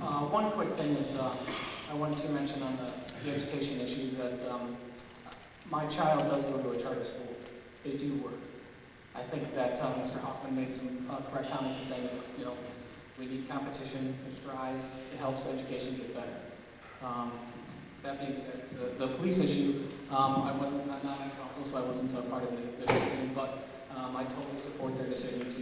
One quick thing is I wanted to mention on the education issues that my child does go to a charter school. They do work. I think that Mr. Hoffman made some correct comments in saying that, you know, we need competition, there's rise, it helps education get better. That being said, the police issue, I'm not on council, so I wasn't part of the decision, but I totally support their decision to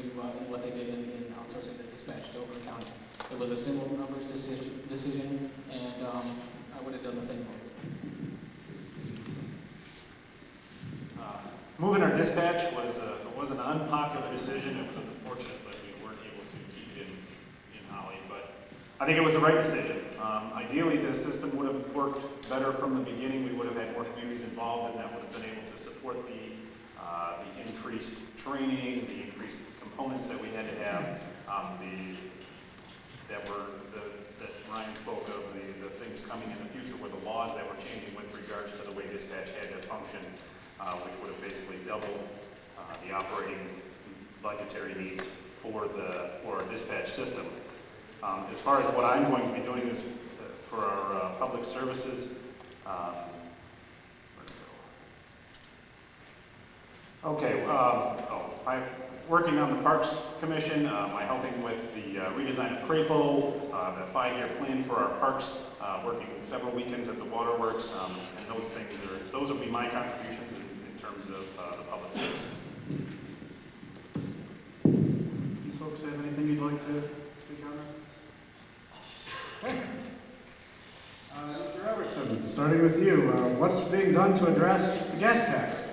what they did in outsourcing the dispatch to Oakland County. It was a single numbers decision, and I would have done the same vote. Moving our dispatch was an unpopular decision. It was unfortunate that we weren't able to keep it in Holly, but I think it was the right decision. Ideally, the system would have worked better from the beginning. We would have had more communities involved, and that would have been able to support the increased training, the increased components that we had to have, that Ryan spoke of, the things coming in the future were the laws that were changing with regards to the way dispatch had to function, which would have basically doubled the operating budgetary needs for our dispatch system. As far as what I'm going to be doing is for our public services. I'm working on the Parks Commission. I'm helping with the redesign of Crapo, the 5-year plan for our parks, working several weekends at the waterworks, and those will be my contributions in terms of the public services. You folks have anything you'd like to speak on this? Okay. Mr. Robertson, starting with you, what's being done to address the gas tax?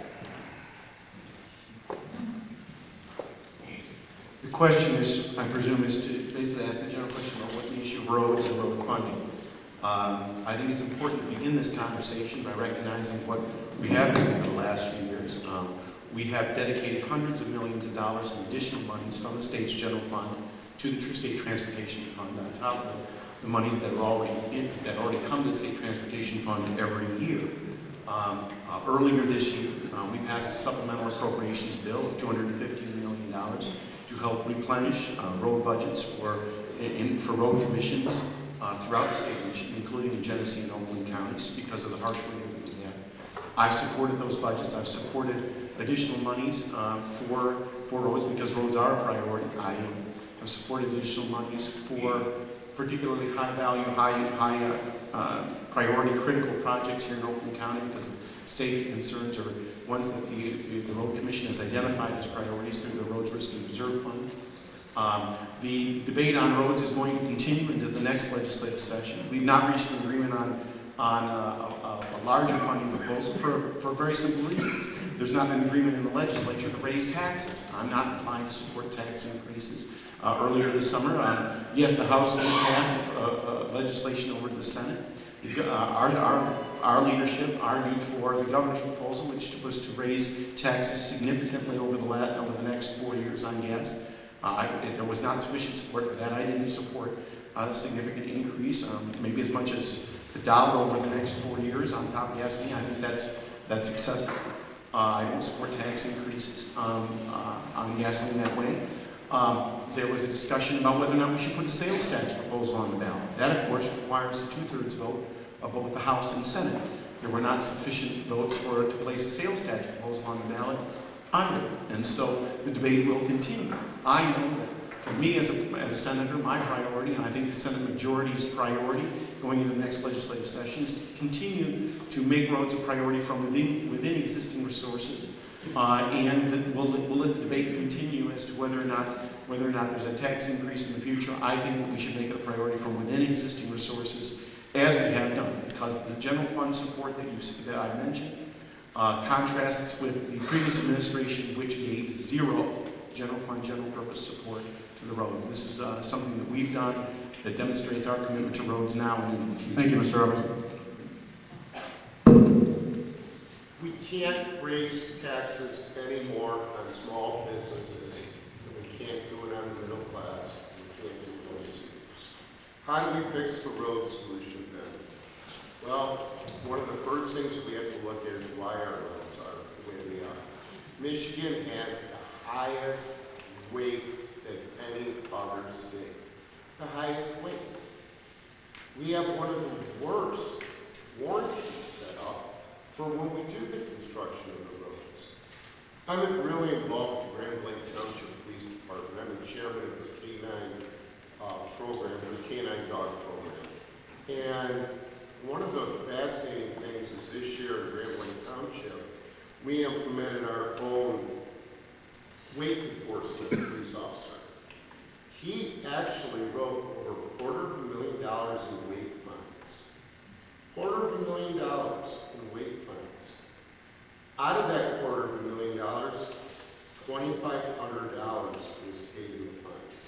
The question is, I presume, is to basically ask the general question about what the issue of roads and road funding. I think it's important to begin this conversation by recognizing what we have done in the last few years. We have dedicated hundreds of millions of dollars in additional monies from the state's general fund to the State Transportation Fund on top of the monies that are already come to the State Transportation Fund every year. Earlier this year, we passed a supplemental appropriations bill of $215 million to help replenish road budgets for road commissions throughout the state, including in Genesee and Oakland counties, because of the harsh winter that we had. I've supported those budgets. I've supported additional monies for roads because roads are a priority. I have supported additional monies for particularly high-value, high priority critical projects here in Oakland County because of safety concerns or ones that the Road Commission has identified as priorities through the Roads Risk and Reserve Fund. The debate on roads is going to continue into the next legislative session. We've not reached an agreement on a larger funding proposal for very simple reasons. There's not an agreement in the legislature to raise taxes. I'm not inclined to support tax increases. Earlier this summer, yes, the House did pass legislation over to the Senate. Our leadership argued for the governor's proposal, which was to raise taxes significantly over the next 4 years on gas. There was not sufficient support for that. I didn't support a significant increase, maybe as much as $1 over the next 4 years on top of gasoline. I think that's excessive. I don't support tax increases on gasoline that way. There was a discussion about whether or not we should put a sales tax proposal on the ballot. That, of course, requires a 2/3 vote of both the House and Senate. There were not sufficient votes to place a sales tax proposal on the ballot either, and so the debate will continue. I know that for me as a senator, my priority, and I think the Senate majority's priority going into the next legislative session, is to continue to make roads a priority from within existing resources, and we'll let the debate continue as to whether or not there's a tax increase in the future. I think that we should make it a priority from within existing resources, as we have done, because the general fund support that I mentioned contrasts with the previous administration, which gave zero general fund, general purpose support to the roads. This is something that we've done that demonstrates our commitment to roads now and into the future. Thank you, Mr. Robertson. We can't raise taxes anymore on small businesses, and we can't do it on the middle class, we can't do it on the seniors. How do we fix the road solution then? Well, one of the first things we have to look at is why our roads are the way they are. Michigan has the highest weight than any other state. The highest weight. We have one of the worst warranties set up for when we do the construction of the roads. I'm really involved with the Grand Blanc Township Police Department. I'm the chairman of the K-9 program, the K-9 dog program. And one of the fascinating things is this year in Grand Blanc Township, we implemented our own weight enforcement police officer. He actually wrote over $250,000 in weight fines. $250,000 in weight fines. Out of that $250,000, $2,500 was paid in fines.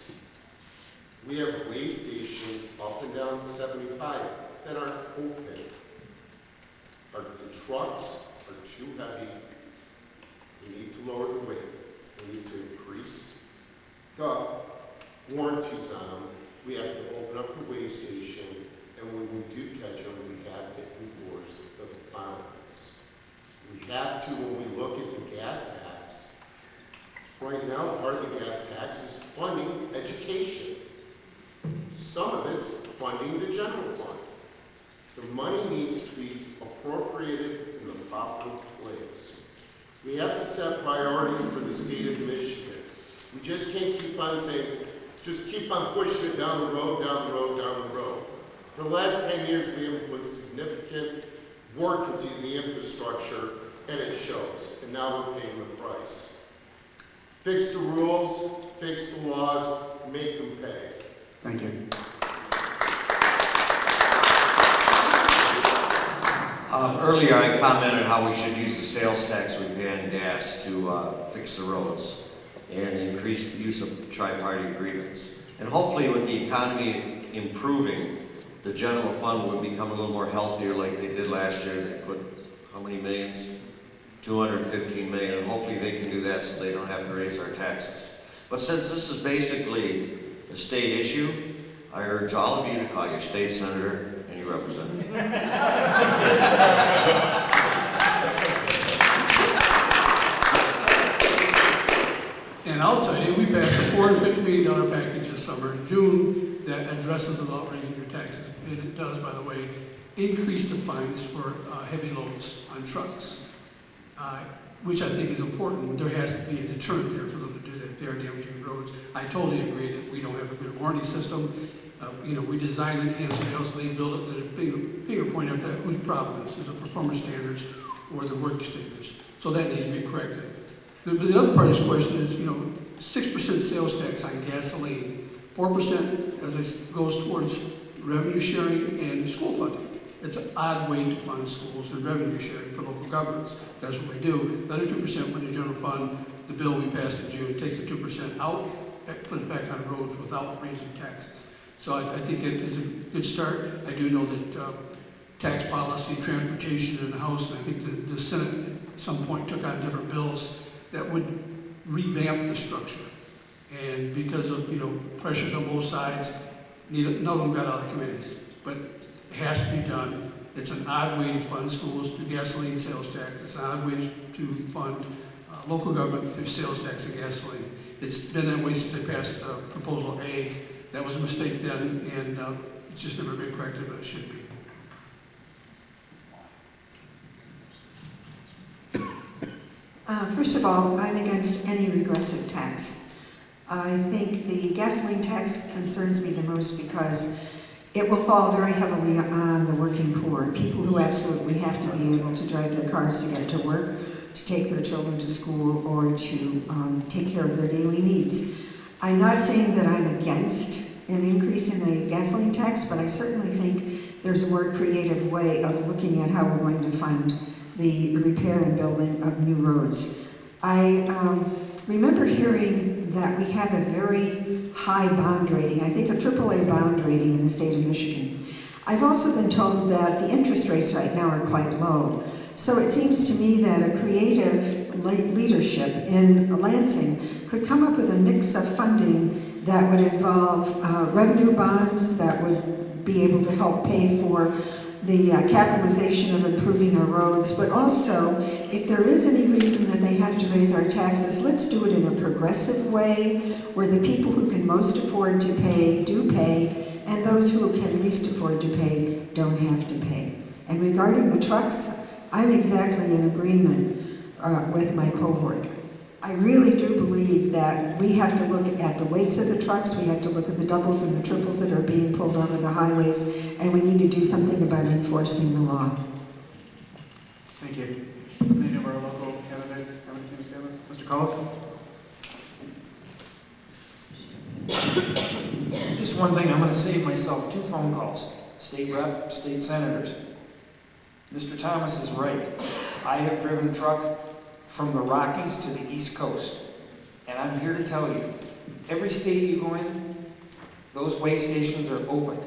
We have weigh stations up and down 75 that aren't open. The trucks are too heavy. We need to lower the weight. We need to increase the warranties on them. We have to open up the weigh station, and when we do catch them, we have to enforce the fines. We have to, when we look at the gas tax, right now part of the gas tax is funding education. Some of it's funding the general fund. The money needs to be appropriated in the proper place. We have to set priorities for the state of Michigan. We just can't keep on saying, just keep on pushing it down the road, down the road, down the road. For the last 10 years, we haven't put significant work into the infrastructure, and it shows. And now we're paying the price. Fix the rules, fix the laws, make them pay. Thank you. Earlier I commented how we should use the sales tax we pay on gas to fix the roads and increase the use of tri-party agreements. And hopefully with the economy improving, the general fund would become a little more healthier like they did last year. They put, how many millions? 215 million, and hopefully they can do that so they don't have to raise our taxes. But since this is basically a state issue, I urge all of you to call your state senator and your representative. And I'll tell you, we passed a $450 million package this summer in June that addresses about raising your taxes. And it does, by the way, increase the fines for heavy loads on trucks, which I think is important. There has to be a deterrent there for them to do that. They are damaging roads. I totally agree that we don't have a good warranty system. We design it, and somebody else, they build it, the finger point out that whose problem is the performance standards or the work standards. So that needs to be corrected. The other part of this question is, 6% sales tax on gasoline, 4% as it goes towards revenue sharing and school funding. It's an odd way to fund schools and revenue sharing for local governments. That's what we do. The other 2% went to general fund. The bill we passed in June takes the 2% out, puts it back on roads without raising taxes. So I think it is a good start. I do know that tax policy, transportation in the House, and I think the Senate at some point took on different bills that would revamp the structure. And because of pressures on both sides, none of them got out of committees. But it has to be done. It's an odd way to fund schools through gasoline sales tax. It's an odd way to fund local government through sales tax and gasoline. It's been that way since they passed Proposal A. That was a mistake then, and it's just never been corrected, but it should be. First of all, I'm against any regressive tax. I think the gasoline tax concerns me the most because it will fall very heavily on the working poor, people who absolutely have to be able to drive their cars to get to work, to take their children to school, or to take care of their daily needs. I'm not saying that I'm against an increase in the gasoline tax, but I certainly think there's a more creative way of looking at how we're going to fund the repair and building of new roads. I remember hearing that we have a very high bond rating, I think a AAA bond rating in the state of Michigan. I've also been told that the interest rates right now are quite low. So it seems to me that a creative leadership in Lansing could come up with a mix of funding that would involve revenue bonds that would be able to help pay for the capitalization of improving our roads, but also, if there is any reason that they have to raise our taxes, let's do it in a progressive way, where the people who can most afford to pay do pay, and those who can least afford to pay don't have to pay. And regarding the trucks, I'm exactly in agreement with my cohort. I really do believe that we have to look at the weights of the trucks, we have to look at the doubles and the triples that are being pulled onto the highways, and we need to do something about enforcing the law. Thank you. Any of our local candidates have anything to say on this? Mr. Kullis? Just one thing, I'm going to save myself 2 phone calls. State rep, state senators. Mr. Thomas is right. I have driven truck from the Rockies to the East Coast. And I'm here to tell you, every state you go in, those weigh stations are open.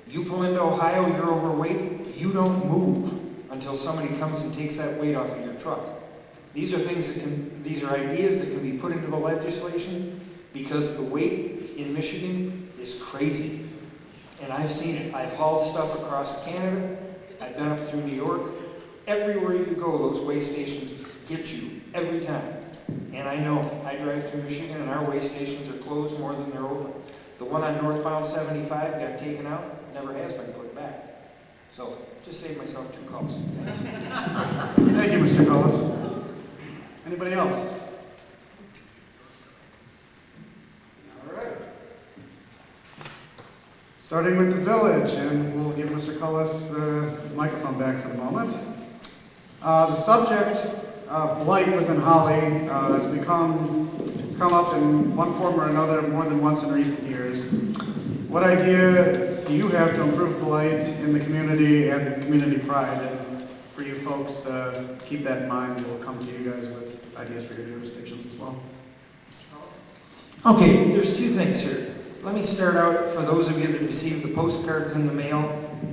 You pull into Ohio, you're overweight, you don't move until somebody comes and takes that weight off of your truck. These are things that these are ideas that can be put into the legislation because the weight in Michigan is crazy. And I've seen it. I've hauled stuff across Canada. I've been up through New York. Everywhere you go, those weigh stations get you every time. And I know, I drive through Michigan and our weigh stations are closed more than they're open. The one on northbound 75 got taken out, never has been put back. So, just saved myself 2 calls. Thank you, Mr. Kullis. Anybody else? All right. Starting with the village, and we'll give Mr. Kullis the microphone back for the moment. The subject of blight within Holly it's come up in one form or another more than once in recent years. What ideas do you have to improve blight in the community and community pride? And for you folks, keep that in mind. We'll come to you guys with ideas for your jurisdictions as well. Okay, there's 2 things here. Let me start out for those of you that received the postcards in the mail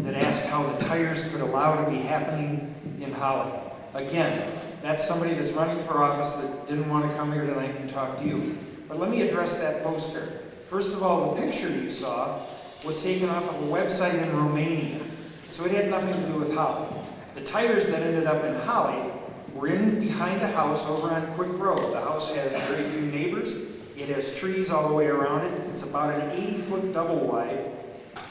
that asked how the tires could allow to be happening in Holly. Again, that's somebody that's running for office that didn't want to come here tonight and talk to you. But let me address that postcard. First of all, the picture you saw was taken off of a website in Romania, so it had nothing to do with Holly. The tires that ended up in Holly were in behind a house over on Quick Road. The house has very few neighbors. It has trees all the way around it. It's about an 80-foot double wide.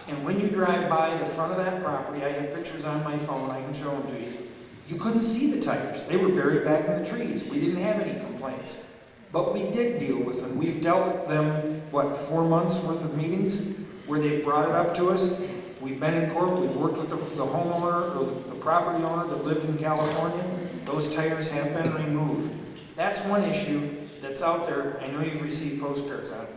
And when you drive by the front of that property, I have pictures on my phone, I can show them to you. You couldn't see the tires. They were buried back in the trees. We didn't have any complaints. But we did deal with them. We've dealt with them, 4 months worth of meetings where they've brought it up to us. We've been in court. We've worked with the homeowner or the property owner that lived in California. Those tires have been removed. That's one issue that's out there. I know you've received postcards on it.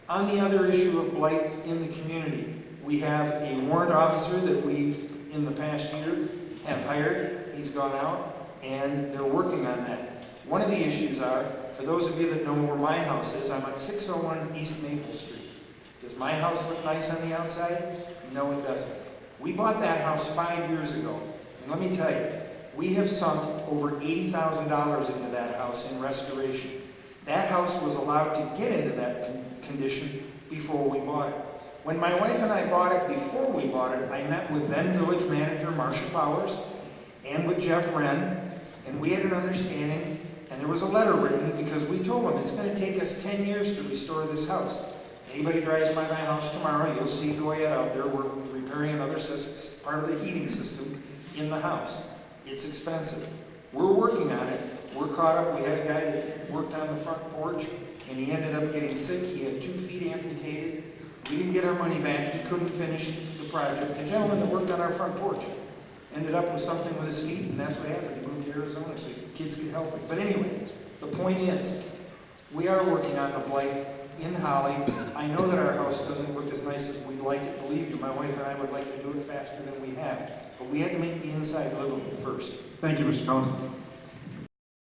On the other issue of blight in the community, we have a warrant officer that we, in the past year, have hired. He's gone out, and they're working on that. One of the issues are, for those of you that know where my house is, I'm at 601 East Maple Street. Does my house look nice on the outside? No, it doesn't. We bought that house 5 years ago, and let me tell you, we have sunk over $80,000 into that house in restoration. That house was allowed to get into that condition before we bought it. When my wife and I bought it, before we bought it, I met with then village manager Marcia Powers and with Jeff Wren, and we had an understanding, and there was a letter written because we told them it's going to take us 10 years to restore this house. Anybody drives by my house tomorrow, you'll see Goyette out there. We're repairing another part of the heating system in the house. It's expensive. We're working on it. We're caught up. We had a guy that worked on the front porch, and he ended up getting sick. He had 2 feet amputated. We didn't get our money back. He couldn't finish the project. The gentleman that worked on our front porch ended up with something with his feet, and that's what happened. He moved to Arizona so kids could help him. But anyway, the point is, we are working on the blight in Holly. I know that our house doesn't look as nice as we'd like it. Believe me, my wife and I would like to do it faster than we have. But we had to make the inside livable first. Thank you, Mr. Thomas.